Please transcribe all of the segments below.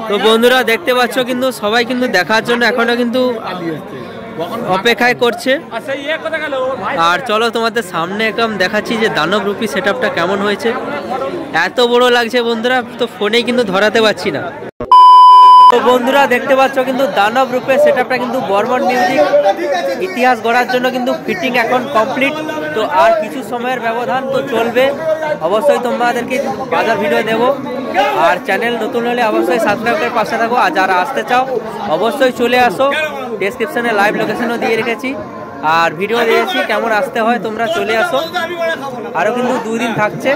তো বন্ধুরা দেখতে পাচ্ছ কিন্তু সবাই কিন্তু দেখার জন্য এখনো কিন্তু অপেক্ষায় করছে। আর চলো তোমাদের সামনে একদম দেখাচ্ছি যে দানব রূপী সেটআপটা কেমন হয়েছে। এত বড় লাগছে বন্ধুরা, তো ফোনেই কিন্তু ধরাতে পারছি না। তো বন্ধুরা দেখতে পাচ্ছ কিন্তু দানব রূপে সেটআপটা কিন্তু বর্মন মিউজিক ইতিহাস গড়ার জন্য কিন্তু ফিটিং এখন কমপ্লিট। তো আর কিছু সময়ের ব্যবধান তো চলবে, অবশ্যই তোমাদেরকে বাজার ভিডিও দেবো। আর চ্যানেল নতুন হলে অবশ্যই সাবস্ক্রাইব করে পাশে থাকো। আর যারা আসতে চাও অবশ্যই চলে আসো, ডেসক্রিপশনে লাইভ লোকেশনও দিয়ে রেখেছি আর ভিডিও দিয়েছি কেমন আসতে হয়, তোমরা চলে আসো। আরও কিন্তু 2 দিন থাকছে।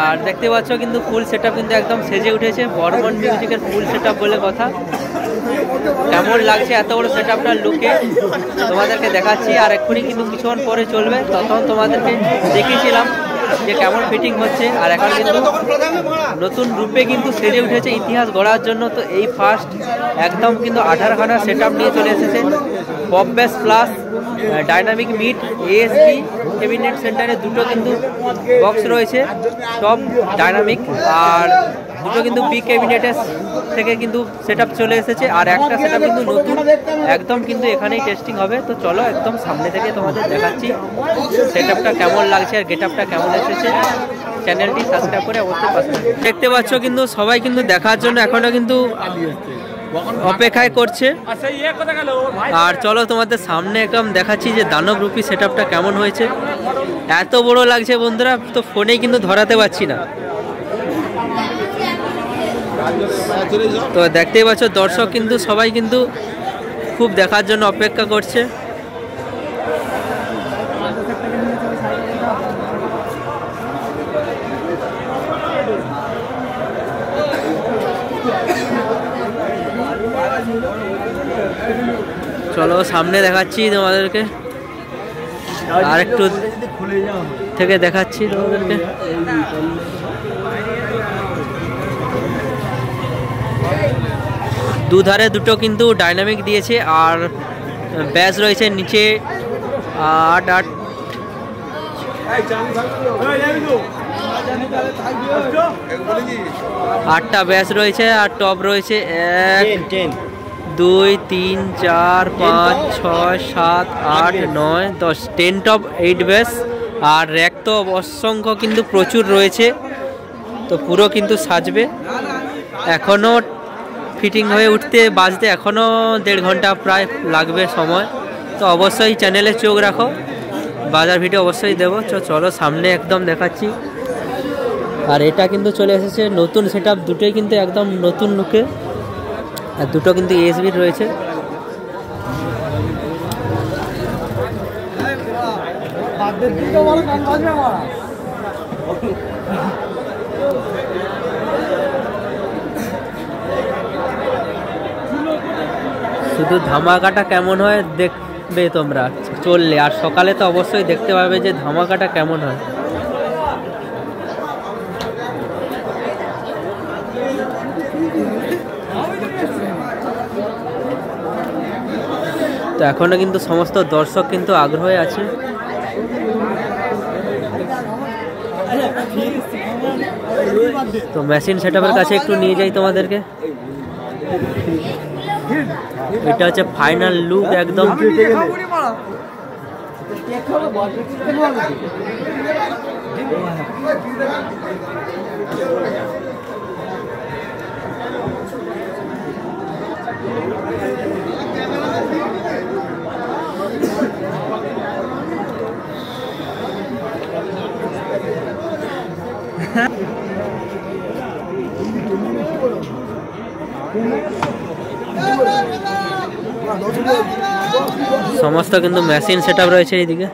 আর দেখতে পাচ্ছ কিন্তু ফুল সেটআপ কিন্তু একদম সেজে উঠেছে, বর্মন মিউজিকের ফুল সেটআপ বলে কথা। কেমন লাগছে এত বড় সেটআপটার লুকে তোমাদেরকে দেখাচ্ছি। আর এক্ষুনি কিন্তু কিছুক্ষণ পরে চলবে, তখন তোমাদেরকে দেখিয়েছিলাম যে কেমন ফিটিং হচ্ছে। আর এখন কিন্তু নতুন রূপে কিন্তু সেজে উঠেছে ইতিহাস গড়ার জন্য। তো এই ফার্স্ট একদম কিন্তু 18খানা সেটআপ নিয়ে চলে এসেছে। Pop base plus dynamic mid ASP cabinet সেন্টারে দুটো কিন্তু বক্স রয়েছে টপ ডাইনামিক, আর দুটো কিন্তু বি ক্যাবিনেটের থেকে কিন্তু সেটআপ চলে এসেছে। আর একটা সেটআপ কিন্তু নতুন একদম কিন্তু এখানেই টেস্টিং হবে। তো চলো একদম সামনে থেকে তোমাদের দেখাচ্ছি সেটআপটা কেমন লাগছে আর গেটআপটা কেমন এসেছে। চ্যানেলটি সাবস্ক্রাইব করে অবশ্যই পাশে থাকো। দেখতে পাচ্ছ কিন্তু সবাই কিন্তু দেখার জন্য এখনো কিন্তু অপেক্ষায় করছে। আর চলো তোমাদের সামনে একদম দেখাচ্ছি যে দানব রূপী সেটআপটা কেমন হয়েছে। এত বড় লাগছে বন্ধুরা, তো ফোনেই কিন্তু ধরাতে পারছি না। তো দেখতেই পাচ্ছ দর্শক কিন্তু সবাই কিন্তু খুব দেখার জন্য অপেক্ষা করছে। চলো সামনে দেখাচ্ছি তোমাদেরকে, আর একটু থেকে দেখাচ্ছি তোমাদেরকে। দুধারে দুটো কিন্তু ডাইনামিক দিয়েছে, আর ব্যাস রয়েছে নিচে 8টা ব্যাস রয়েছে। আর টপ রয়েছে 1 2 3 4 5 6 7 8 9 10 10 টপ 8 ব্যাস। আর র্যাক তো অসংখ্য কিন্তু প্রচুর রয়েছে, তো পুরো কিন্তু সাজবে। এখনও ফিটিং হয়ে উঠতে বাজতে এখনও 1.5 ঘন্টা প্রায় লাগবে সময়। তো অবশ্যই চ্যানেলে চোখ রাখো, বাজার ভিডিও অবশ্যই দেবো। চলো সামনে একদম দেখাচ্ছি। আর এটা কিন্তু চলে এসেছে নতুন সেটআপ, দুটোই কিন্তু একদম নতুন লুকে, আর দুটো কিন্তু এসবি রয়েছে। শুধু ধামাকাটা কেমন হয় দেখবে তোমরা চললে, আর সকালে তো অবশ্যই দেখতে পাবে যে ধামাকাটা কেমন হয়। তো এখনো কিন্তু সমস্ত দর্শক কিন্তু আগ্রহে আছে। তো মেশিন সেটআপের কাছে একটু নিয়ে যাই তোমাদেরকে। এটা হচ্ছে ফাইনাল লুক একদম। সমস্ত কিন্তু মেশিন সেটআপ রয়েছে এইদিকে।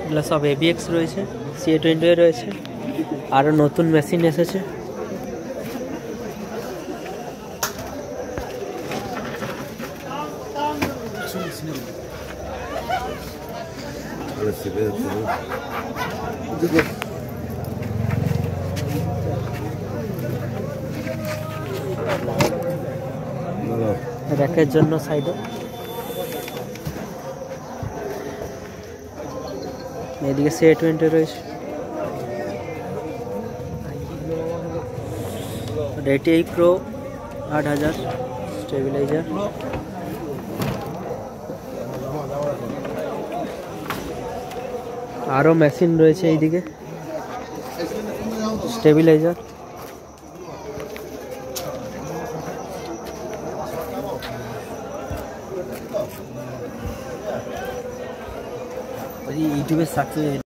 এগুলো সব এবিএক্স রয়েছে, CA20 রয়েছে, আরও নতুন মেশিন এসেছে। র্যাকের জন্য সাইডে, এদিকে C20 রয়েছে, ATI Pro 8000 স্টেবিলাইজার, আরো মেশিন রয়েছে এইদিকে স্টেবিলাইজার। ইউটিউবে সার্চ